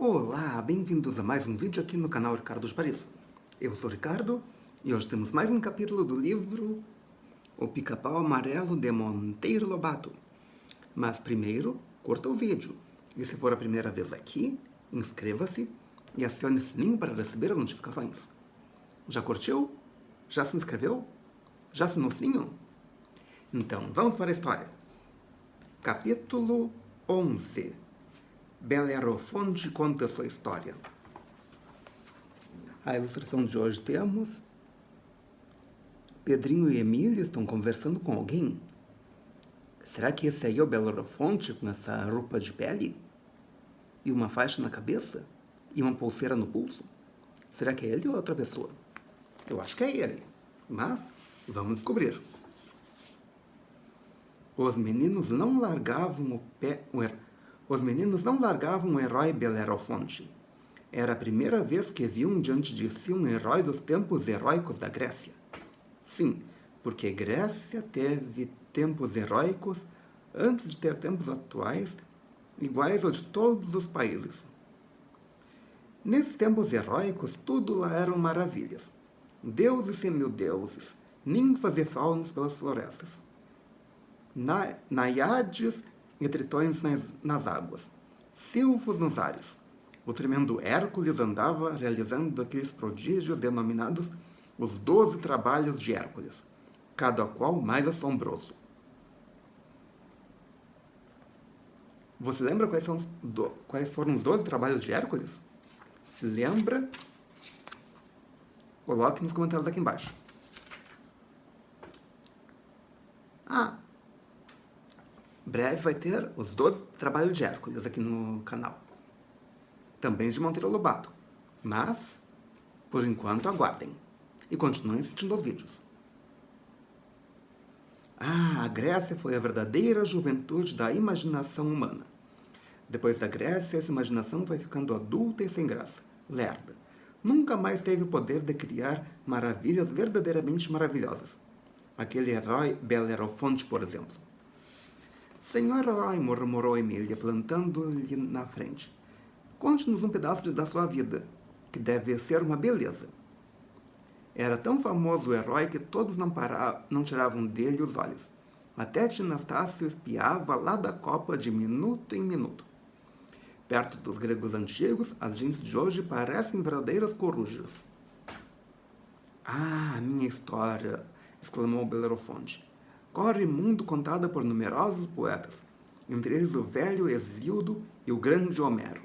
Olá, bem-vindos a mais um vídeo aqui no canal Ricardo de Paris. Eu sou o Ricardo e hoje temos mais um capítulo do livro O Pica-Pau Amarelo de Monteiro Lobato. Mas primeiro, curta o vídeo. E se for a primeira vez aqui, inscreva-se e acione o sininho para receber as notificações. Já curtiu? Já se inscreveu? Já assinou o sininho? Então, vamos para a história. Capítulo 11. Belerofonte conta sua história. A ilustração de hoje temos Pedrinho e Emília estão conversando com alguém. Será que esse aí é o Belerofonte com essa roupa de pele? E uma faixa na cabeça? E uma pulseira no pulso? Será que é ele ou outra pessoa? Eu acho que é ele, mas vamos descobrir. Os meninos não largavam o herói Belerofonte. Era a primeira vez que viam diante de si um herói dos tempos heróicos da Grécia. Sim, porque Grécia teve tempos heróicos antes de ter tempos atuais iguais aos de todos os países. Nesses tempos heróicos, tudo lá eram maravilhas. Deuses e semideuses, ninfas e faunos pelas florestas. Naiades e tritões nas águas, silfos nos ares. O tremendo Hércules andava realizando aqueles prodígios denominados os 12 trabalhos de Hércules, cada qual mais assombroso. Você lembra quais foram os 12 trabalhos de Hércules? Se lembra? Coloque nos comentários aqui embaixo. Breve vai ter os 12 trabalhos de Hércules aqui no canal. Também de Monteiro Lobato. Mas, por enquanto, aguardem. E continuem assistindo aos vídeos. A Grécia foi a verdadeira juventude da imaginação humana. Depois da Grécia, essa imaginação foi ficando adulta e sem graça, lerda. Nunca mais teve o poder de criar maravilhas verdadeiramente maravilhosas. Aquele herói Belerofonte, por exemplo. Senhor herói, murmurou Emília, plantando-lhe na frente. Conte-nos um pedaço da sua vida, que deve ser uma beleza. Era tão famoso o herói que todos não tiravam dele os olhos. Até Anastácio espiava lá da copa de minuto em minuto. Perto dos gregos antigos, as gentes de hoje parecem verdadeiras corujas. Minha história! Exclamou Belerofonte. Corre mundo contada por numerosos poetas, entre eles o velho Hesíodo e o grande Homero.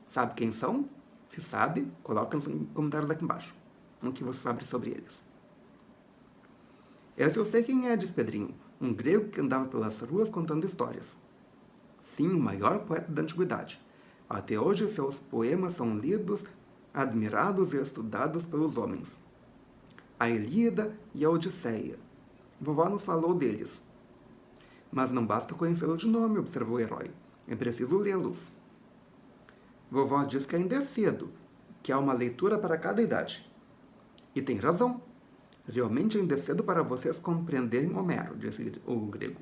Sabe quem são? Se sabe, coloca nos comentários aqui embaixo o que você sabe sobre eles. Esse eu sei quem é, diz Pedrinho, um grego que andava pelas ruas contando histórias. Sim, o maior poeta da antiguidade. Até hoje seus poemas são lidos, admirados e estudados pelos homens. A Ilíada e a Odisseia. Vovó nos falou deles. Mas não basta conhecê-lo de nome, observou o herói. É preciso lê-los. Vovó diz que ainda é cedo, que há uma leitura para cada idade. E tem razão. Realmente ainda é cedo para vocês compreenderem Homero, disse o grego.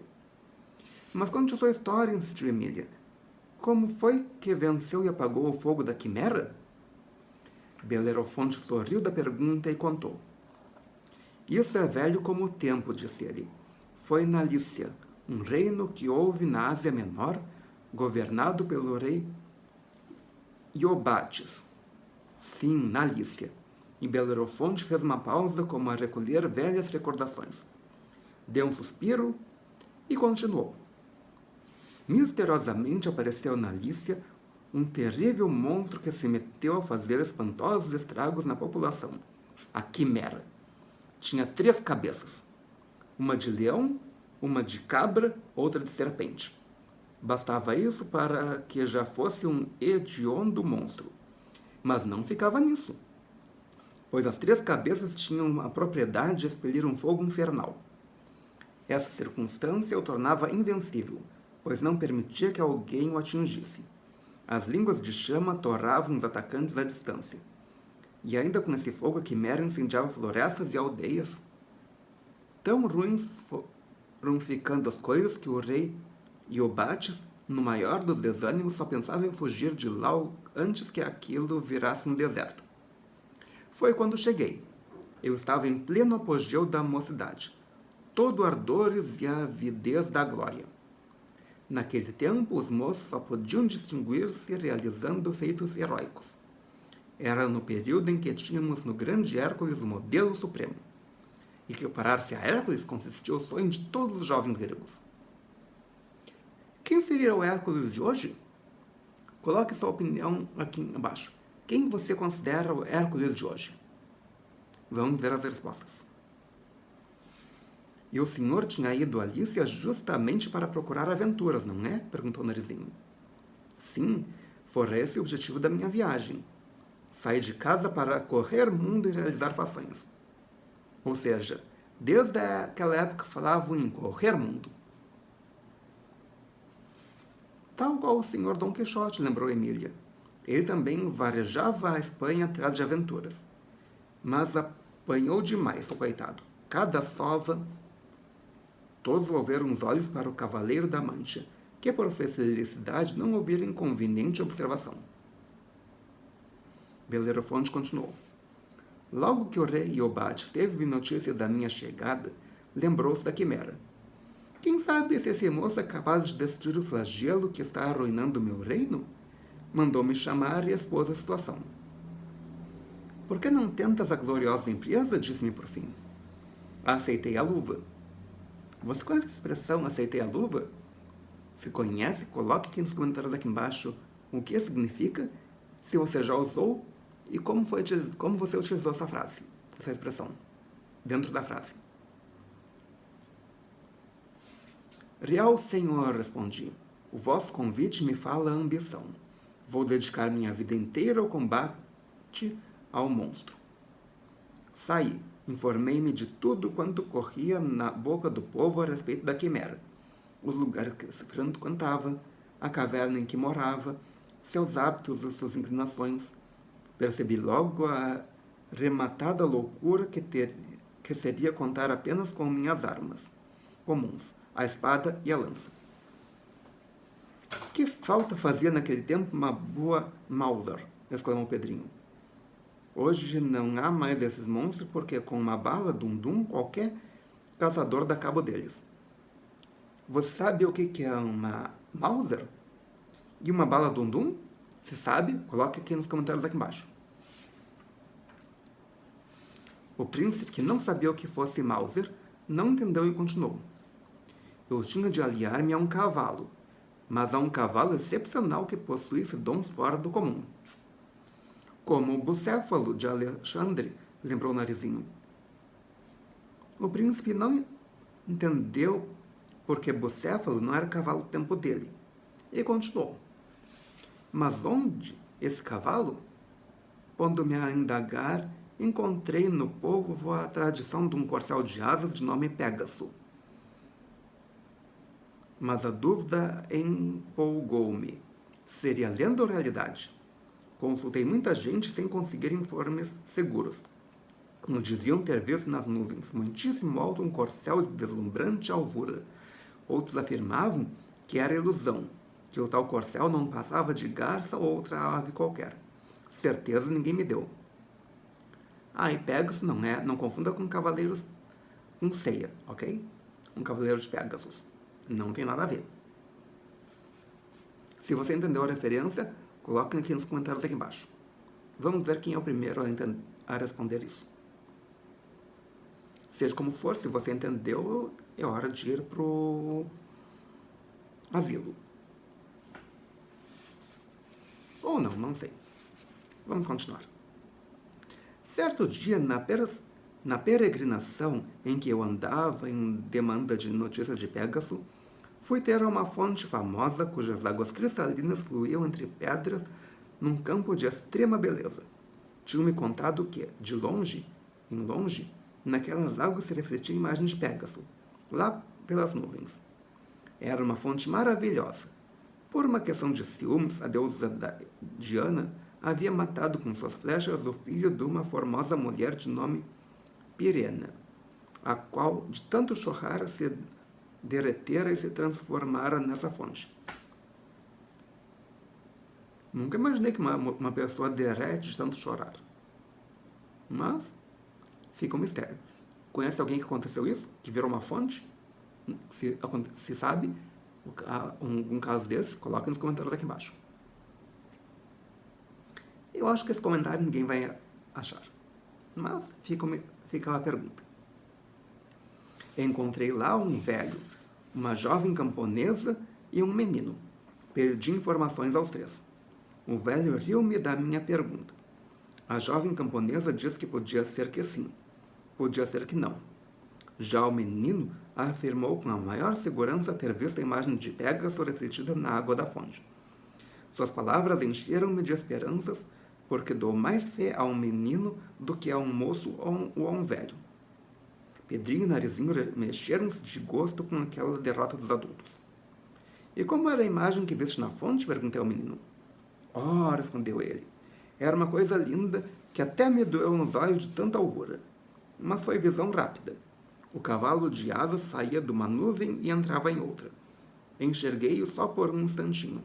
Mas conte sua história, insistiu Emília. Como foi que venceu e apagou o fogo da quimera? Belerofonte sorriu da pergunta e contou. Isso é velho como o tempo, disse ele. Foi na Lícia, um reino que houve na Ásia Menor, governado pelo rei Iobates. Sim, na Lícia. E Belerofonte fez uma pausa como a recolher velhas recordações. Deu um suspiro e continuou. Misteriosamente apareceu na Lícia um terrível monstro que se meteu a fazer espantosos estragos na população. A Quimera. Tinha 3 cabeças. Uma de leão, uma de cabra, outra de serpente. Bastava isso para que já fosse um hediondo monstro. Mas não ficava nisso, pois as 3 cabeças tinham a propriedade de expelir um fogo infernal. Essa circunstância o tornava invencível, pois não permitia que alguém o atingisse. As línguas de chama torravam os atacantes à distância. E ainda com esse fogo a quimera incendiava florestas e aldeias. Tão ruins foram ficando as coisas que o rei Iobates No maior dos desânimos, só pensava em fugir de lá antes que aquilo virasse um deserto. Foi quando cheguei. Eu estava em pleno apogeu da mocidade, todo ardores e avidez da glória. Naquele tempo, os moços só podiam distinguir-se realizando feitos heróicos. Era no período em que tínhamos no grande Hércules o modelo supremo. E que parar-se a Hércules consistia o sonho de todos os jovens gregos. Quem seria o Hércules de hoje? Coloque sua opinião aqui embaixo. Quem você considera o Hércules de hoje? Vamos ver as respostas. E o senhor tinha ido a Lícia justamente para procurar aventuras, não é? Perguntou Narizinho. Sim, foi esse o objetivo da minha viagem. Saí de casa para correr mundo e realizar façanhas. Ou seja, desde aquela época falavam em correr mundo. Tal qual o senhor Dom Quixote, lembrou Emília. Ele também varejava a Espanha atrás de aventuras. Mas apanhou demais, o coitado. Cada sova. Todos volveram os olhos para o Cavaleiro da Mancha, que por felicidade não ouvira inconveniente observação. Belerofonte continuou. Logo que o rei Iobates teve notícia da minha chegada, lembrou-se da quimera. Quem sabe se esse moço é capaz de destruir o flagelo que está arruinando meu reino? Mandou-me chamar e expôs a situação. Por que não tentas a gloriosa empresa? Disse-me por fim. Aceitei a luva. Você conhece a expressão aceitei a luva? Se conhece, coloque aqui nos comentários aqui embaixo o que significa, se você já usou e como você utilizou essa frase, essa expressão, dentro da frase. Real senhor, respondi, o vosso convite me fala a ambição. Vou dedicar minha vida inteira ao combate ao monstro. Saí, informei-me de tudo quanto corria na boca do povo a respeito da quimera, os lugares que se frequentava, a caverna em que morava, seus hábitos e suas inclinações. Percebi logo a rematada loucura que seria contar apenas com minhas armas comuns, a espada e a lança. Que falta fazia naquele tempo uma boa Mauser, exclamou Pedrinho. Hoje não há mais desses monstros porque com uma bala dum-dum qualquer caçador dá cabo deles. Você sabe o que é uma Mauser? E uma bala dum-dum? Se sabe, coloque aqui nos comentários aqui embaixo. O príncipe, que não sabia o que fosse Mauser, não entendeu e continuou. Eu tinha de aliar-me a um cavalo, mas a um cavalo excepcional que possuísse dons fora do comum. Como o Bucéfalo de Alexandre, lembrou o Narizinho. O príncipe não entendeu porque Bucéfalo não era cavalo do tempo dele, e continuou. Mas onde esse cavalo? Pondo-me a indagar, encontrei no povo a tradição de um corcel de asas de nome Pégaso. Mas a dúvida empolgou-me. Seria lenda ou realidade? Consultei muita gente sem conseguir informes seguros. Uns diziam ter visto nas nuvens, muitíssimo alto, um corcel de deslumbrante alvura. Outros afirmavam que era ilusão, que o tal corcel não passava de garça ou outra ave qualquer. Certeza ninguém me deu. E Pegasus não confunda com cavaleiros com ceia, ok? Um cavaleiro de Pegasus. Não tem nada a ver. Se você entendeu a referência, coloque aqui nos comentários aqui embaixo. Vamos ver quem é o primeiro a responder isso. Seja como for, se você entendeu, é hora de ir pro asilo. Ou não, não sei. Vamos continuar. Certo dia, na peregrinação em que eu andava em demanda de notícias de Pégaso, fui ter a uma fonte famosa cujas águas cristalinas fluíam entre pedras num campo de extrema beleza. Tinham-me contado que, de longe, em longe, naquelas águas se refletia a imagem de Pégaso, lá pelas nuvens. Era uma fonte maravilhosa. Por uma questão de ciúmes, a deusa Diana havia matado com suas flechas o filho de uma formosa mulher de nome Pirena, a qual, de tanto chorar, se derretera e se transformara nessa fonte. Nunca imaginei que uma pessoa derrete de tanto chorar. Mas fica um mistério. Conhece alguém que aconteceu isso? Que virou uma fonte? Se sabe um caso desse, coloque nos comentários aqui embaixo. Eu acho que esse comentário ninguém vai achar. Mas fica a pergunta. Encontrei lá um velho, uma jovem camponesa e um menino. Pedi informações aos três. O velho riu-me da minha pergunta. A jovem camponesa disse que podia ser que sim, podia ser que não. Já o menino afirmou com a maior segurança ter visto a imagem de Pégaso refletida na água da fonte. Suas palavras encheram-me de esperanças, porque dou mais fé a um menino do que a um moço ou a um velho. Pedrinho e Narizinho mexeram-se de gosto com aquela derrota dos adultos. E como era a imagem que viste na fonte? Perguntei ao menino. Oh, respondeu ele. Era uma coisa linda que até me doeu nos olhos de tanta alvura. Mas foi visão rápida. O cavalo de asas saía de uma nuvem e entrava em outra. Enxerguei-o só por um instantinho.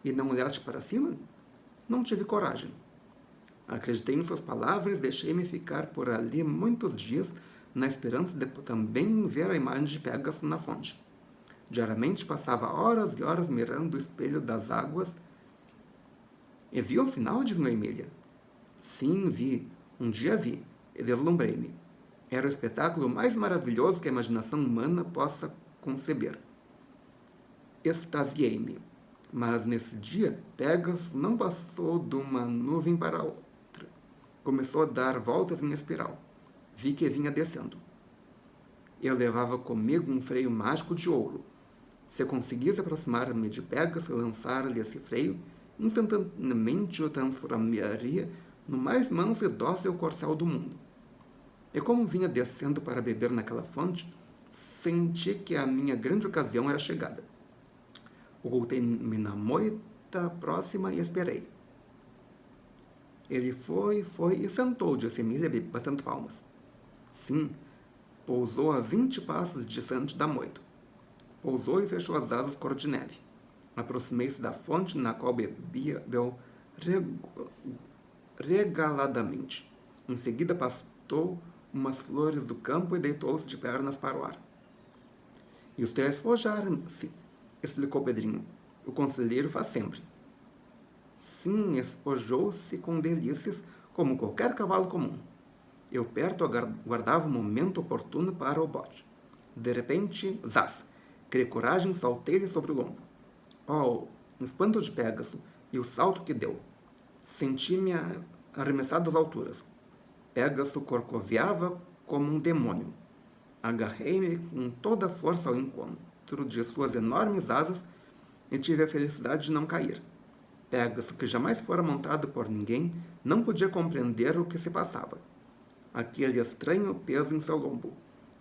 E não olhaste para cima? Não tive coragem. Acreditei em suas palavras e deixei-me ficar por ali muitos dias na esperança de também ver a imagem de Pégaso na fonte. Diariamente passava horas e horas mirando o espelho das águas. E viu o final, adivinhou Emília? Sim, vi. Um dia vi. E deslumbrei-me. Era o espetáculo mais maravilhoso que a imaginação humana possa conceber. Extasiei-me. Mas nesse dia, Pégaso não passou de uma nuvem para outra. Começou a dar voltas em espiral. Vi que vinha descendo. Eu levava comigo um freio mágico de ouro. Se conseguisse aproximar-me de Pégaso e lançar-lhe esse freio, instantaneamente o transformaria no mais manso e dócil corcel do mundo. E como vinha descendo para beber naquela fonte, senti que a minha grande ocasião era chegada. Ocultei-me na moita próxima e esperei. Ele foi e sentou, disse Emília, batendo palmas. Sim, pousou a 20 passos distante da moita. Pousou e fechou as asas cor de neve. Aproximei-se da fonte na qual bebeu regaladamente. Em seguida pastou umas flores do campo e deitou-se de pernas para o ar. Isto é espojar-se, explicou Pedrinho. O conselheiro faz sempre. Sim, espojou-se com delícias, como qualquer cavalo comum. Eu perto aguardava o momento oportuno para o bote. De repente, zaz! Criei coragem, saltei-lhe sobre o lombo. Oh, um espanto de Pégaso e o salto que deu. Senti-me arremessado às alturas. Pégaso corcoveava como um demônio. Agarrei-me com toda a força ao encontro de suas enormes asas e tive a felicidade de não cair. Pégaso, que jamais fora montado por ninguém, não podia compreender o que se passava. Aquele estranho peso em seu lombo.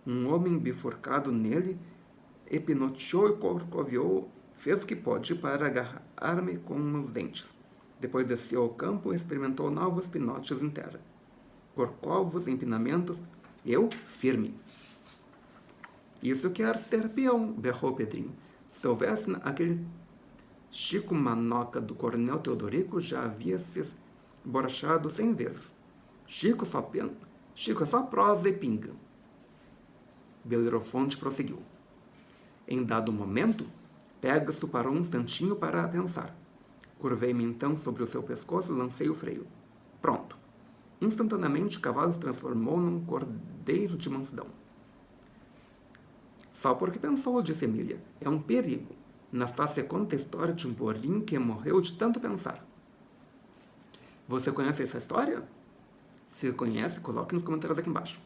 Um homem bifurcado nele hipnotizou e corcoveou, fez o que pôde para agarrar-me com os dentes. Depois desceu ao campo e experimentou novos pinotes em terra. Corcovos, empinamentos, eu firme. Isso quer ser peão, berrou Pedrinho. Se houvesse aquele Chico Manoca do Coronel Teodorico, já havia se esborrachado 100 vezes. Chico é só prosa e pinga. Belerofonte prosseguiu. Em dado momento, Pégaso parou um instantinho para pensar. Curvei-me então sobre o seu pescoço e lancei o freio. Pronto. Instantaneamente o cavalo se transformou num cordeiro de mansidão. Só porque pensou, disse Emília. É um perigo. Nastácia conta a história de um porquinho que morreu de tanto pensar. Você conhece essa história? Se conhece, coloque nos comentários aqui embaixo.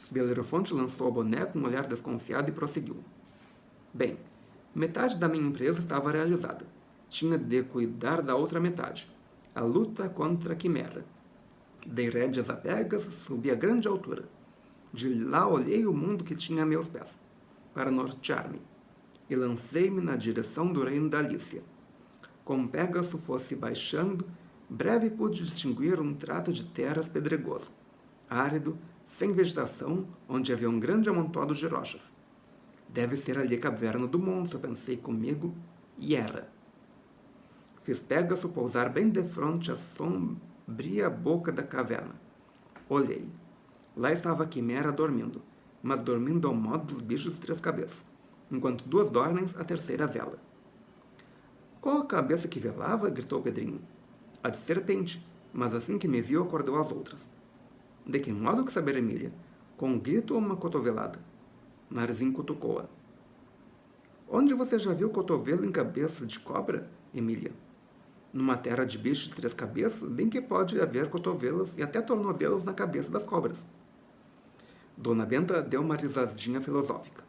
Belerofonte lançou a boneca com um olhar desconfiado e prosseguiu. Bem, metade da minha empresa estava realizada. Tinha de cuidar da outra metade. A luta contra a quimera. Dei rédeas a Pégaso, subi a grande altura. De lá olhei o mundo que tinha a meus pés, para nortear-me, e lancei-me na direção do reino da Lícia. Como Pégaso fosse baixando, breve pude distinguir um trato de terras pedregoso, árido, sem vegetação, onde havia um grande amontoado de rochas. Deve ser ali a caverna do monstro, pensei comigo, e era. Fiz Pégaso pousar bem de frente à sombria boca da caverna. Olhei. Lá estava a quimera dormindo, mas dormindo ao modo dos bichos de 3 cabeças. Enquanto 2 dormem, a terceira vela. Qual a cabeça que velava? Gritou Pedrinho. A de serpente, mas assim que me viu, acordou as outras. De que modo que saber, Emília? Com um grito ou uma cotovelada? Narizinho cutucou-a. Onde você já viu cotovelo em cabeça de cobra, Emília? Numa terra de bichos de 3 cabeças, bem que pode haver cotovelos e até tornozelos na cabeça das cobras. Dona Benta deu uma risadinha filosófica.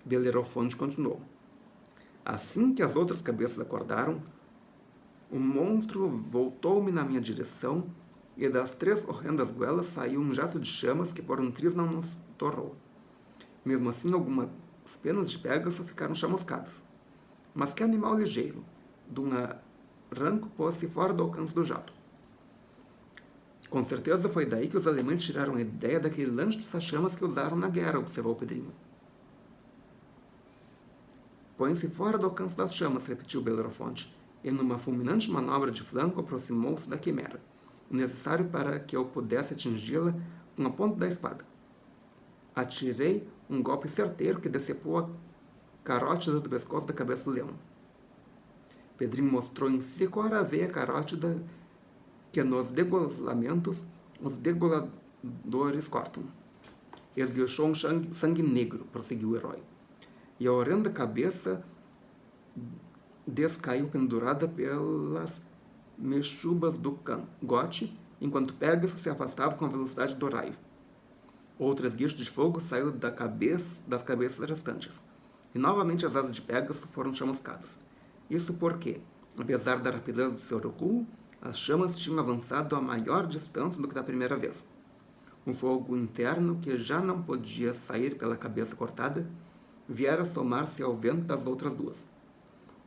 Belerofonte continuou. Assim que as outras cabeças acordaram, o monstro voltou-me na minha direção e das 3 horrendas goelas saiu um jato de chamas que por um triz não nos torrou. Mesmo assim, algumas penas de Pégaso ficaram chamuscadas. Mas que animal ligeiro! De um arranco pôs-se fora do alcance do jato. Com certeza foi daí que os alemães tiraram a ideia daquele lanche de chamas que usaram na guerra, observou Pedrinho. Põe-se fora do alcance das chamas, repetiu Belerofonte, e numa fulminante manobra de flanco aproximou-se da quimera, necessário para que eu pudesse atingi-la com a ponta da espada. Atirei um golpe certeiro que decepou a carótida do pescoço da cabeça do leão. Pedrinho mostrou em si qual era a veia carótida que nos degolamentos os degoladores cortam. Esguichou um sangue negro, prosseguiu o herói, e a horrenda cabeça descaiu pendurada pelas mechubas do cangote, enquanto Pégaso se afastava com a velocidade do raio. Outro esguicho de fogo saiu das cabeças restantes, e novamente as asas de Pégaso foram chamuscadas. Isso porque, apesar da rapidez do seu recuo, as chamas tinham avançado a maior distância do que da primeira vez. Um fogo interno que já não podia sair pela cabeça cortada viera somar-se ao vento das outras 2.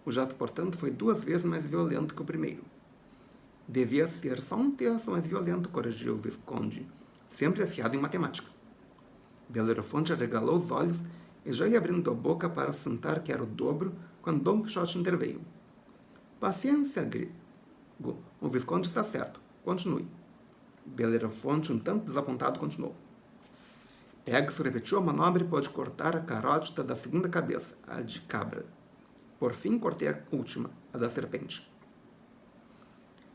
O jato, portanto, foi 2 vezes mais violento que o primeiro. Devia ser só 1/3 mais violento, corrigiu o Visconde, sempre afiado em matemática. Belerofonte arregalou os olhos e já ia abrindo a boca para assentar que era o dobro, quando Dom Quixote interveio. Paciência, grego. O Visconde está certo. Continue. Belerofonte, um tanto desapontado, continuou. Pégaso repetiu a manobra e pôde cortar a carótida da segunda cabeça, a de cabra. Por fim, cortei a última, a da serpente.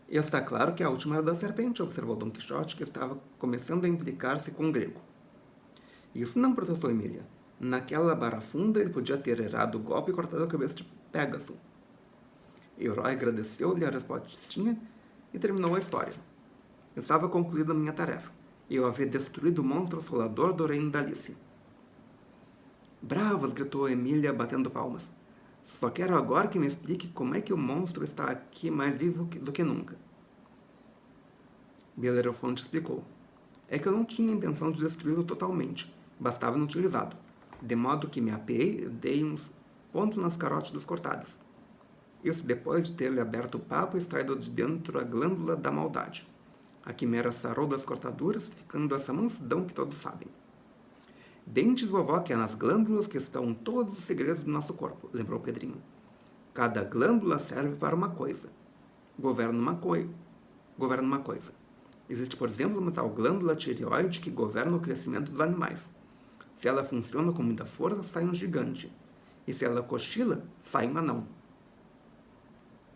E está claro que a última era da serpente, observou Dom Quixote, que estava começando a implicar-se com o grego. Isso não, protestou Emília. Naquela barafunda ele podia ter errado o golpe e cortado a cabeça de Pégaso. Herói agradeceu-lhe a respostinha e terminou a história. Estava concluída a minha tarefa, e eu havia destruído o monstro assolador do reino da Alice. Bravos! Gritou Emília, batendo palmas. Só quero agora que me explique como é que o monstro está aqui mais vivo do que nunca. Belerofonte explicou. É que eu não tinha intenção de destruí-lo totalmente, bastava inutilizado, de modo que me apeei e dei uns pontos nas carótidas cortadas. Isso depois de ter-lhe aberto o papo e extraído de dentro a glândula da maldade. A quimera sarou das cortaduras, ficando essa mansidão que todos sabem. Bem diz vovó que é nas glândulas que estão todos os segredos do nosso corpo, lembrou Pedrinho. Cada glândula serve para uma coisa. Governa uma coisa. Existe, por exemplo, uma tal glândula tireoide que governa o crescimento dos animais. Se ela funciona com muita força, sai um gigante. E se ela cochila, sai um anão.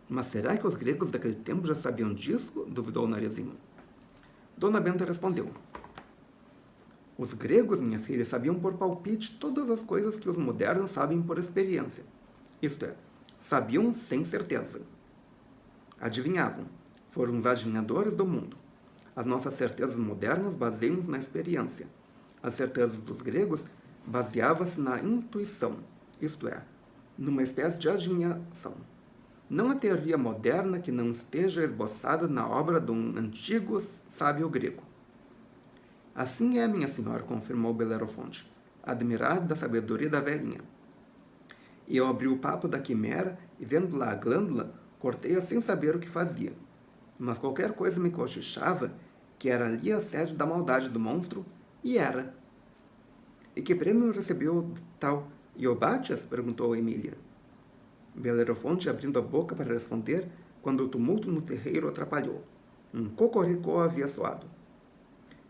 Mas será que os gregos daquele tempo já sabiam disso? Duvidou o Narizinho. Dona Benta respondeu. Os gregos, minha filha, sabiam por palpite todas as coisas que os modernos sabem por experiência. Isto é, sabiam sem certeza. Adivinhavam. Foram os adivinhadores do mundo. As nossas certezas modernas baseiam-se na experiência. As certezas dos gregos baseavam-se na intuição, isto é, numa espécie de adivinhação. Não há teoria moderna que não esteja esboçada na obra de um antigo sábio grego. Assim é, minha senhora, confirmou Belerofonte, admirado da sabedoria da velhinha. E eu abri o papo da quimera e, vendo lá a glândula, cortei-a sem saber o que fazia. Mas qualquer coisa me cochichava que era ali a sede da maldade do monstro, e era. E que prêmio recebeu tal Iobates? Perguntou Emília. Belerofonte abrindo a boca para responder, quando o tumulto no terreiro atrapalhou. Um cocoricó havia soado.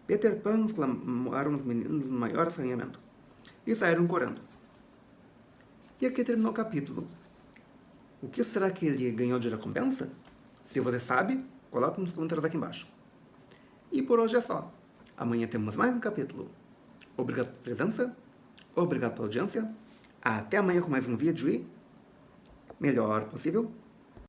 Peter Pan! Exclamaram os meninos no maior assanhamento. E saíram correndo. E aqui terminou o capítulo. O que será que ele ganhou de recompensa? Se você sabe, coloque nos comentários aqui embaixo. E por hoje é só. Amanhã temos mais um capítulo. Obrigado pela presença. Obrigado pela audiência. Até amanhã com mais um vídeo e melhor possível.